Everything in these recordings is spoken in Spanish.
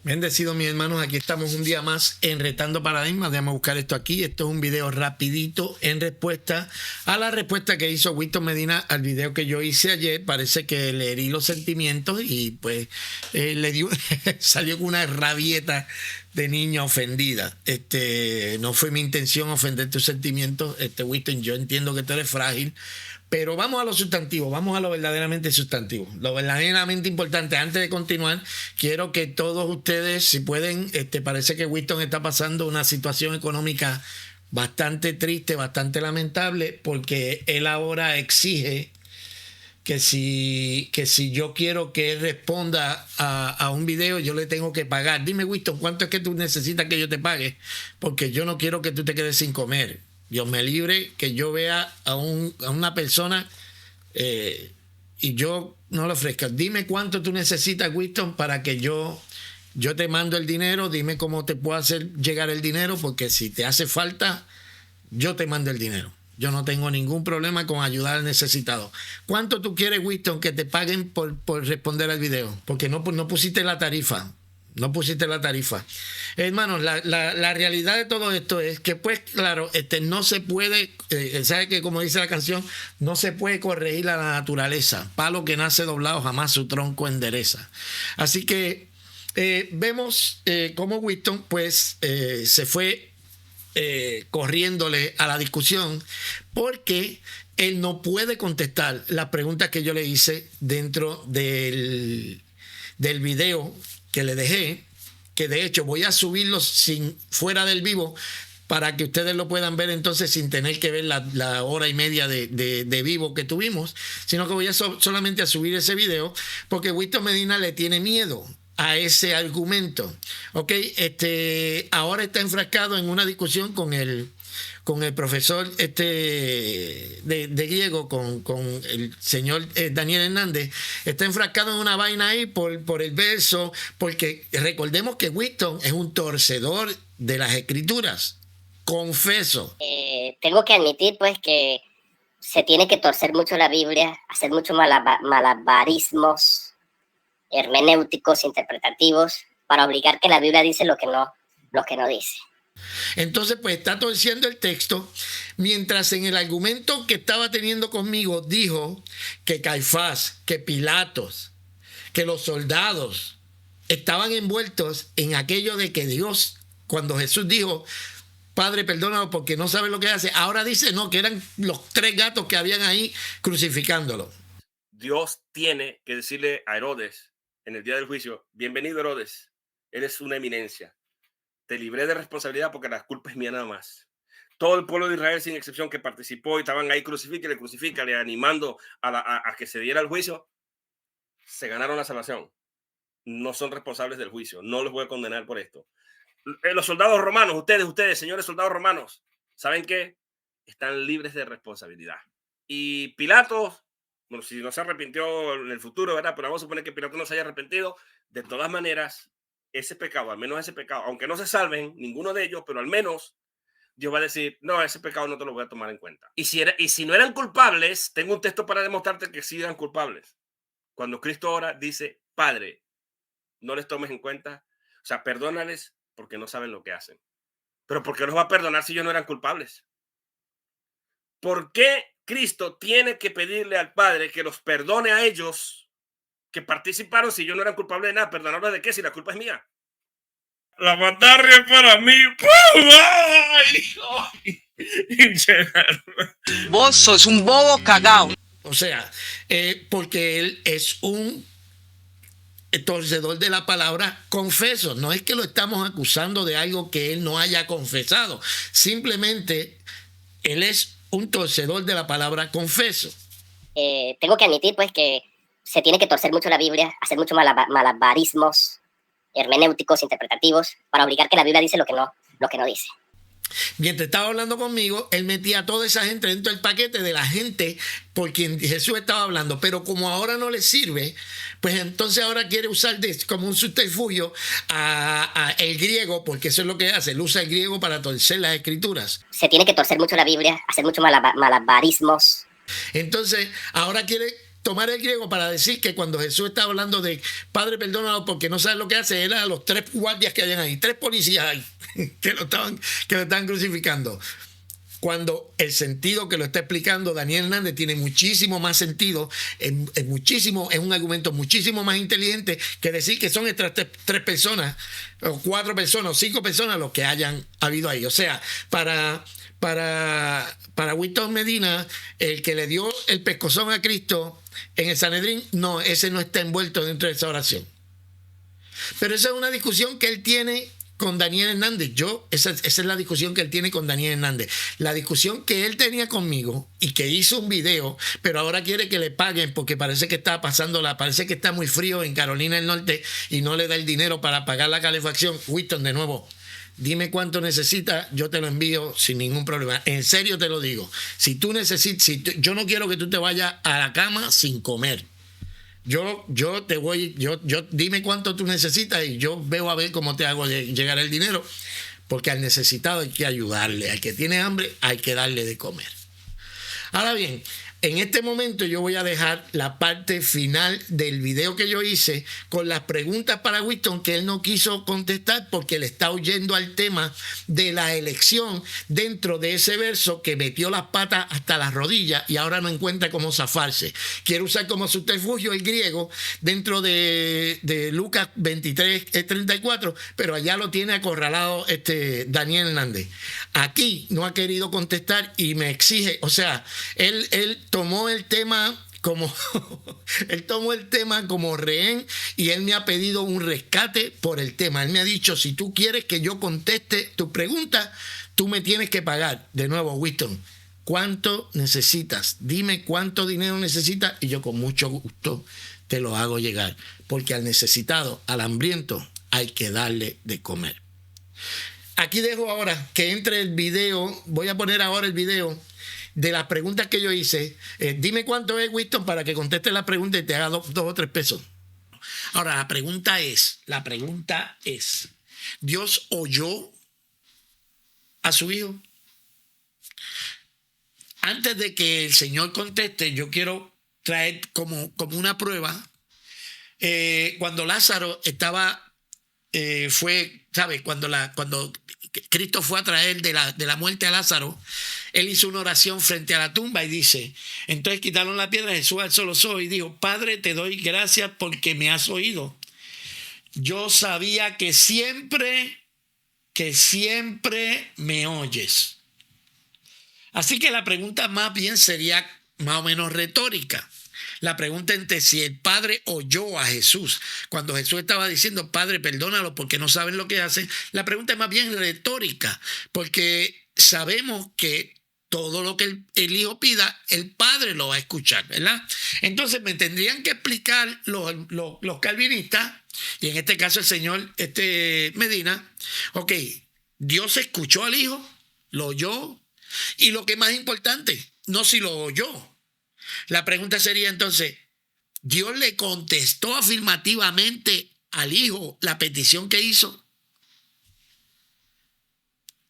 Bendecidos mis hermanos, aquí estamos un día más en Retando Paradigmas. Déjame buscar esto aquí. Esto es un video rapidito en respuesta a la respuesta que hizo Winston Medina al video que yo hice ayer. Parece que le herí los sentimientos y pues le dio, salió con una rabieta de niña ofendida. No fue mi intención ofender tus sentimientos, Winston. Yo entiendo que tú eres frágil. Pero vamos a lo sustantivo, vamos a lo verdaderamente sustantivo, lo verdaderamente importante. Antes de continuar, quiero que todos ustedes, si pueden, parece que Winston está pasando una situación económica bastante triste, bastante lamentable, porque él ahora exige que si yo quiero que él responda a un video, yo le tengo que pagar. Dime, Winston, ¿cuánto es que tú necesitas que yo te pague? Porque yo no quiero que tú te quedes sin comer. Dios me libre que yo vea a una persona y yo no le ofrezca. Dime cuánto tú necesitas, Winston, para que yo te mando el dinero. Dime cómo te puedo hacer llegar el dinero, porque si te hace falta, yo te mando el dinero. Yo no tengo ningún problema con ayudar al necesitado. ¿Cuánto tú quieres, Winston, que te paguen por responder al video? Porque no pusiste la tarifa. No pusiste la tarifa. Hermanos, la realidad de todo esto es que, pues, claro, no se puede, ¿sabe que como dice la canción? No se puede corregir a la naturaleza. Palo que nace doblado jamás su tronco endereza. Así que vemos cómo Winston, pues, se fue corriéndole a la discusión porque él no puede contestar las preguntas que yo le hice dentro del video que le dejé, que de hecho voy a subirlo fuera del vivo para que ustedes lo puedan ver entonces sin tener que ver la hora y media de vivo que tuvimos, sino que voy a solamente a subir ese video porque Winston Medina le tiene miedo a ese argumento. ¿Ok? Ahora está enfrascado en una discusión con el profesor de griego, con el señor Daniel Hernández. Está enfrascado en una vaina ahí por el verso, porque recordemos que Winston es un torcedor de las escrituras, confeso. Tengo que admitir pues que se tiene que torcer mucho la Biblia, hacer muchos malabarismos hermenéuticos, interpretativos, para obligar que la Biblia dice lo que no dice. Entonces, pues está torciendo el texto, mientras en el argumento que estaba teniendo conmigo dijo que Caifás, que Pilatos, que los soldados estaban envueltos en aquello de que Dios, cuando Jesús dijo, Padre, perdónalo porque no sabe lo que hace, ahora dice no, que eran los 3 gatos que habían ahí crucificándolo. Dios tiene que decirle a Herodes en el día del juicio, bienvenido Herodes, eres una eminencia. Te libré de responsabilidad porque la culpa es mía nada más. Todo el pueblo de Israel, sin excepción, que participó y estaban ahí, crucifícale, animando a que se diera el juicio, se ganaron la salvación. No son responsables del juicio. No los voy a condenar por esto. Los soldados romanos, ustedes, señores soldados romanos, ¿saben qué? Están libres de responsabilidad. Y Pilato, bueno, si no se arrepintió en el futuro, ¿verdad? Pero vamos a suponer que Pilato no se haya arrepentido. De todas maneras, ese pecado, al menos ese pecado, aunque no se salven ninguno de ellos, pero al menos Dios va a decir, no, ese pecado no te lo voy a tomar en cuenta. Y si no eran culpables, tengo un texto para demostrarte que sí eran culpables. Cuando Cristo ahora dice, Padre, no les tomes en cuenta, o sea, perdónales porque no saben lo que hacen. Pero ¿por qué los va a perdonar si ellos no eran culpables? ¿Por qué Cristo tiene que pedirle al Padre que los perdone a ellos que participaron si ellos no eran culpables de nada? ¿Perdonarlos de qué si la culpa es mía? La matarria es para mí. Vos sos un bobo cagao. O sea, porque él es un torcedor de la palabra, confeso. No es que lo estamos acusando de algo que él no haya confesado. Simplemente él es un torcedor de la palabra, confeso. Tengo que admitir pues que se tiene que torcer mucho la Biblia, hacer muchos malabarismos hermenéuticos, interpretativos, para obligar que la Biblia dice lo que no dice. Mientras estaba hablando conmigo, él metía a toda esa gente dentro del paquete de la gente por quien Jesús estaba hablando, pero como ahora no le sirve, pues entonces ahora quiere usar como un subterfugio a el griego, porque eso es lo que hace, él usa el griego para torcer las escrituras. Se tiene que torcer mucho la Biblia, hacer muchos malabarismos. Entonces ahora quiere tomar el griego para decir que cuando Jesús estaba hablando de Padre, perdónalo porque no sabes lo que hace, era a los 3 guardias que habían ahí, 3 policías ahí que lo estaban crucificando. Cuando el sentido que lo está explicando Daniel Hernández tiene muchísimo más sentido, es un argumento muchísimo más inteligente que decir que son estas 3 personas, o 4 personas, o 5 personas los que hayan habido ahí. O sea, para Winston Medina, el que le dio el pescozón a Cristo en el Sanedrín, no, ese no está envuelto dentro de esa oración. Pero esa es una discusión que él tiene con Daniel Hernández. Esa es la discusión que él tiene con Daniel Hernández. La discusión que él tenía conmigo y que hizo un video, pero ahora quiere que le paguen porque parece que parece que está muy frío en Carolina del Norte y no le da el dinero para pagar la calefacción. Winston, de nuevo, dime cuánto necesitas, yo te lo envío sin ningún problema. En serio te lo digo. Si tú necesitas, yo no quiero que tú te vayas a la cama sin comer. Yo dime cuánto tú necesitas y yo veo a ver cómo te hago llegar el dinero, porque al necesitado hay que ayudarle, al que tiene hambre hay que darle de comer. Ahora bien, en este momento yo voy a dejar la parte final del video que yo hice con las preguntas para Winston que él no quiso contestar porque le está huyendo al tema de la elección dentro de ese verso que metió las patas hasta las rodillas y ahora no encuentra cómo zafarse. Quiere usar como subterfugio el griego dentro de Lucas 23:34, pero allá lo tiene acorralado Daniel Hernández. Aquí no ha querido contestar y me exige, o sea, él tomó el tema como rehén y él me ha pedido un rescate por el tema. Él me ha dicho, si tú quieres que yo conteste tu pregunta, tú me tienes que pagar. De nuevo, Winston, ¿cuánto necesitas? Dime cuánto dinero necesitas y yo con mucho gusto te lo hago llegar. Porque al necesitado, al hambriento, hay que darle de comer. Aquí dejo ahora que entre el video. Voy a poner ahora el video de las preguntas que yo hice. Dime cuánto es, Winston, para que conteste la pregunta y te haga 2 o 3 pesos. Ahora, la pregunta es, ¿Dios oyó a su hijo? Antes de que el Señor conteste, yo quiero traer como una prueba. Cuando Lázaro cuando Cristo fue a traer de la muerte a Lázaro, él hizo una oración frente a la tumba y dice, entonces quitaron la piedra, Jesús alzó los ojos y dijo, Padre, te doy gracias porque me has oído. Yo sabía que siempre me oyes. Así que la pregunta más bien sería más o menos retórica. La pregunta es si el Padre oyó a Jesús. Cuando Jesús estaba diciendo, Padre, perdónalo porque no saben lo que hacen, la pregunta es más bien retórica, porque sabemos que todo lo que el Hijo pida, el Padre lo va a escuchar, ¿verdad? Entonces me tendrían que explicar los calvinistas, y en este caso el señor Medina, ok, Dios escuchó al Hijo, lo oyó, y lo que es más importante, no si lo oyó. La pregunta sería entonces, ¿Dios le contestó afirmativamente al Hijo la petición que hizo?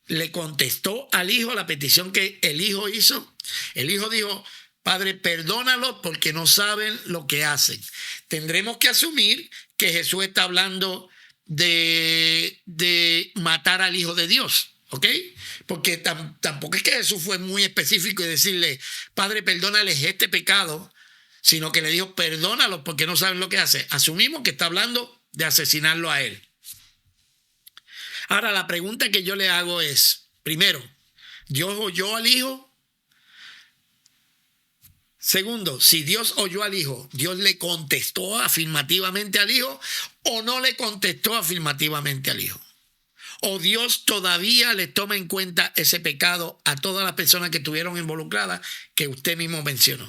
¿Le contestó al Hijo la petición que el Hijo hizo? El Hijo dijo, Padre, perdónalos porque no saben lo que hacen. Tendremos que asumir que Jesús está hablando de matar al Hijo de Dios. ¿Ok? Porque tampoco es que Jesús fue muy específico y decirle, Padre, perdónales este pecado, sino que le dijo, perdónalos porque no saben lo que hacen. Asumimos que está hablando de asesinarlo a él. Ahora, la pregunta que yo le hago es, primero, ¿Dios oyó al Hijo? Segundo, si Dios oyó al Hijo, ¿Dios le contestó afirmativamente al Hijo o no le contestó afirmativamente al Hijo? ¿O Dios todavía le toma en cuenta ese pecado a todas las personas que estuvieron involucradas que usted mismo mencionó?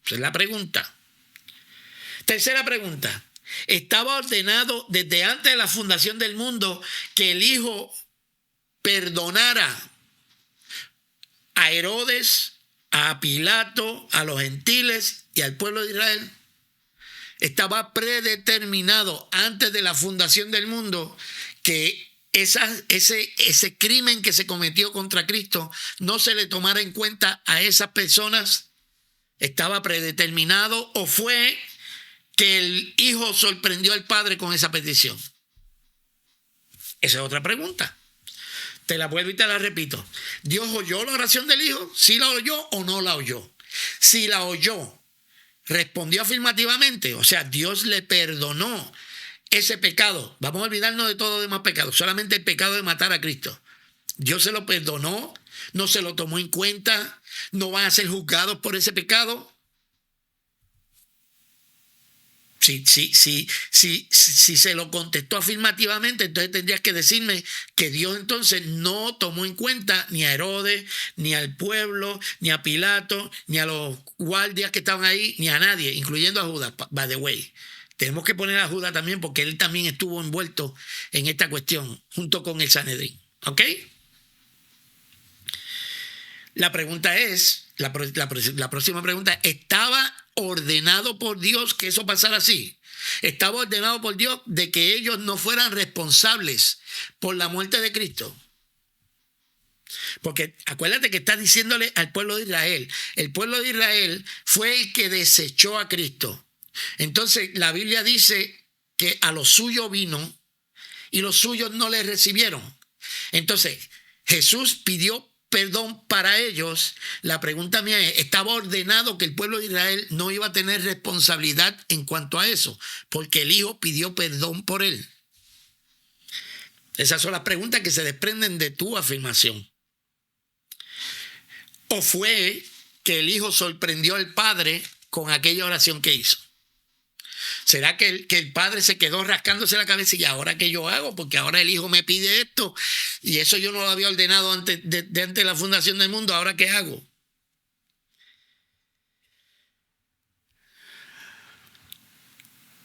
Esa es la pregunta. Tercera pregunta. ¿Estaba ordenado desde antes de la fundación del mundo que el Hijo perdonara a Herodes, a Pilato, a los gentiles y al pueblo de Israel? Estaba predeterminado antes de la fundación del mundo que ese crimen que se cometió contra Cristo no se le tomara en cuenta a esas personas ¿Estaba predeterminado o fue que el hijo sorprendió al padre con esa petición? Esa es otra pregunta. Te la vuelvo y te la repito. ¿Dios oyó la oración del hijo? ¿Sí la oyó o no la oyó? Si la oyó, respondió afirmativamente, o sea, Dios le perdonó ese pecado. Vamos a olvidarnos de todo demás pecados, solamente el pecado de matar a Cristo. Dios se lo perdonó, no se lo tomó en cuenta, no van a ser juzgados por ese pecado. Si se lo contestó afirmativamente, entonces tendrías que decirme que Dios entonces no tomó en cuenta ni a Herodes, ni al pueblo, ni a Pilato, ni a los guardias que estaban ahí, ni a nadie, incluyendo a Judas, by the way. Tenemos que poner a Judas también porque él también estuvo envuelto en esta cuestión junto con el Sanedrín. ¿Ok? La pregunta es, la próxima pregunta, ¿estaba ordenado por Dios que eso pasara así? ¿Estaba ordenado por Dios de que ellos no fueran responsables por la muerte de Cristo? Porque acuérdate que está diciéndole al pueblo de Israel. El pueblo de Israel fue el que desechó a Cristo. Entonces la Biblia dice que a los suyos vino y los suyos no le recibieron. Entonces Jesús pidió perdón para ellos. La pregunta mía es, ¿estaba ordenado que el pueblo de Israel no iba a tener responsabilidad en cuanto a eso? Porque el hijo pidió perdón por él. Esas son las preguntas que se desprenden de tu afirmación. ¿O fue que el hijo sorprendió al padre con aquella oración que hizo? ¿Será que el padre se quedó rascándose la cabeza y ahora qué yo hago? Porque ahora el hijo me pide esto y eso yo no lo había ordenado antes de la fundación del mundo. ¿Ahora qué hago?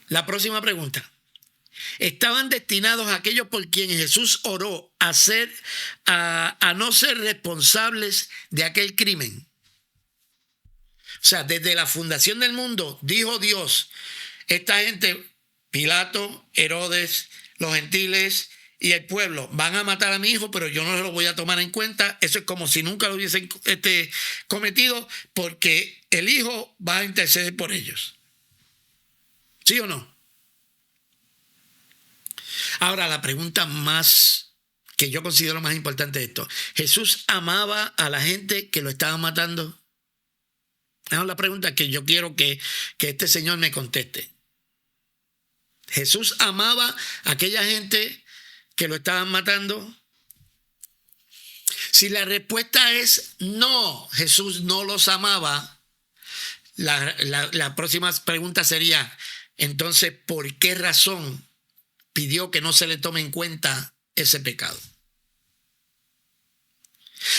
La próxima pregunta. ¿Estaban destinados aquellos por quienes Jesús oró a no ser responsables de aquel crimen? O sea, desde la fundación del mundo, dijo Dios, esta gente, Pilato, Herodes, los gentiles y el pueblo, van a matar a mi hijo, pero yo no lo voy a tomar en cuenta. Eso es como si nunca lo hubiesen cometido, porque el hijo va a interceder por ellos. ¿Sí o no? Ahora, la pregunta más que yo considero más importante de esto. ¿Jesús amaba a la gente que lo estaban matando? Esa es la pregunta que yo quiero que este señor me conteste. ¿Jesús amaba a aquella gente que lo estaban matando? Si la respuesta es no, Jesús no los amaba, la próxima pregunta sería, entonces, ¿por qué razón pidió que no se le tome en cuenta ese pecado?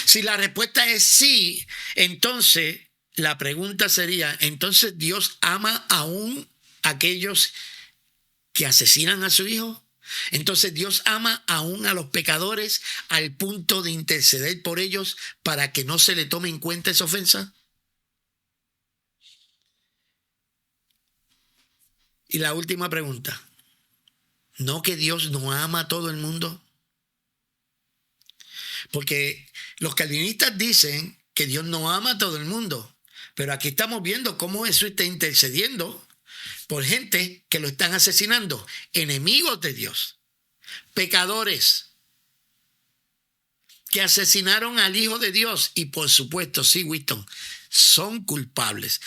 Si la respuesta es sí, entonces la pregunta sería, entonces Dios ama aún a aquellos que asesinan a su hijo. Entonces Dios ama aún a los pecadores al punto de interceder por ellos para que no se le tome en cuenta esa ofensa. Y la última pregunta, ¿no que Dios no ama a todo el mundo? Porque los calvinistas dicen que Dios no ama a todo el mundo, pero aquí estamos viendo cómo eso está intercediendo por gente que lo están asesinando, enemigos de Dios, pecadores que asesinaron al Hijo de Dios y por supuesto, sí, Winston, son culpables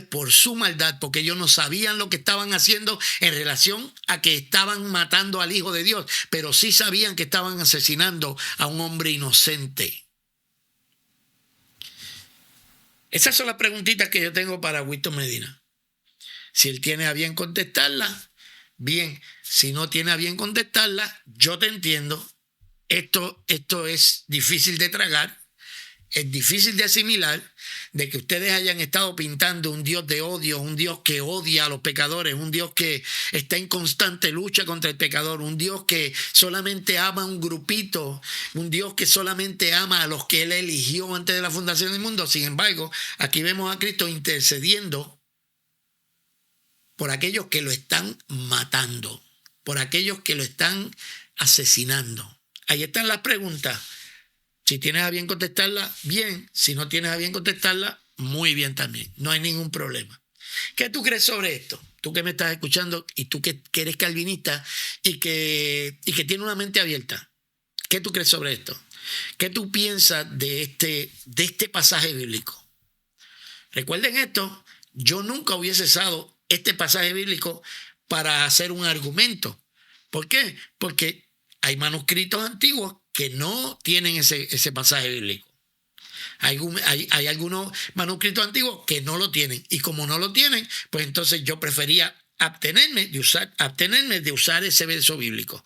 por su maldad, porque ellos no sabían lo que estaban haciendo en relación a que estaban matando al Hijo de Dios, pero sí sabían que estaban asesinando a un hombre inocente. Esas son las preguntitas que yo tengo para Winston Medina. Si él tiene a bien contestarla, bien. Si no tiene a bien contestarla, yo te entiendo. Esto es difícil de tragar, es difícil de asimilar, de que ustedes hayan estado pintando un Dios de odio, un Dios que odia a los pecadores, un Dios que está en constante lucha contra el pecador, un Dios que solamente ama a un grupito, un Dios que solamente ama a los que Él eligió antes de la fundación del mundo. Sin embargo, aquí vemos a Cristo intercediendo por aquellos que lo están matando, por aquellos que lo están asesinando. Ahí están las preguntas. Si tienes a bien contestarla, bien. Si no tienes a bien contestarla, muy bien también. No hay ningún problema. ¿Qué tú crees sobre esto? Tú que me estás escuchando y tú que eres calvinista y que tienes una mente abierta. ¿Qué tú crees sobre esto? ¿Qué tú piensas de este pasaje bíblico? Recuerden esto, yo nunca hubiese usado este pasaje bíblico para hacer un argumento. ¿Por qué? Porque hay manuscritos antiguos que no tienen ese pasaje bíblico. Hay algunos manuscritos antiguos que no lo tienen. Y como no lo tienen, pues entonces yo prefería abstenerme de usar ese verso bíblico.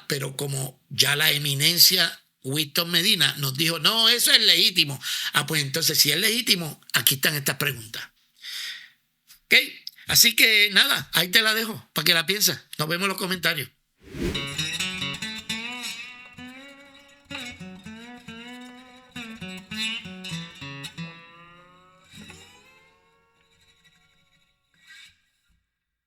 Pero como ya la eminencia Winston Medina nos dijo, no, eso es legítimo. Pues entonces si es legítimo, aquí están estas preguntas. ¿Ok? Así que nada, ahí te la dejo para que la pienses. Nos vemos en los comentarios.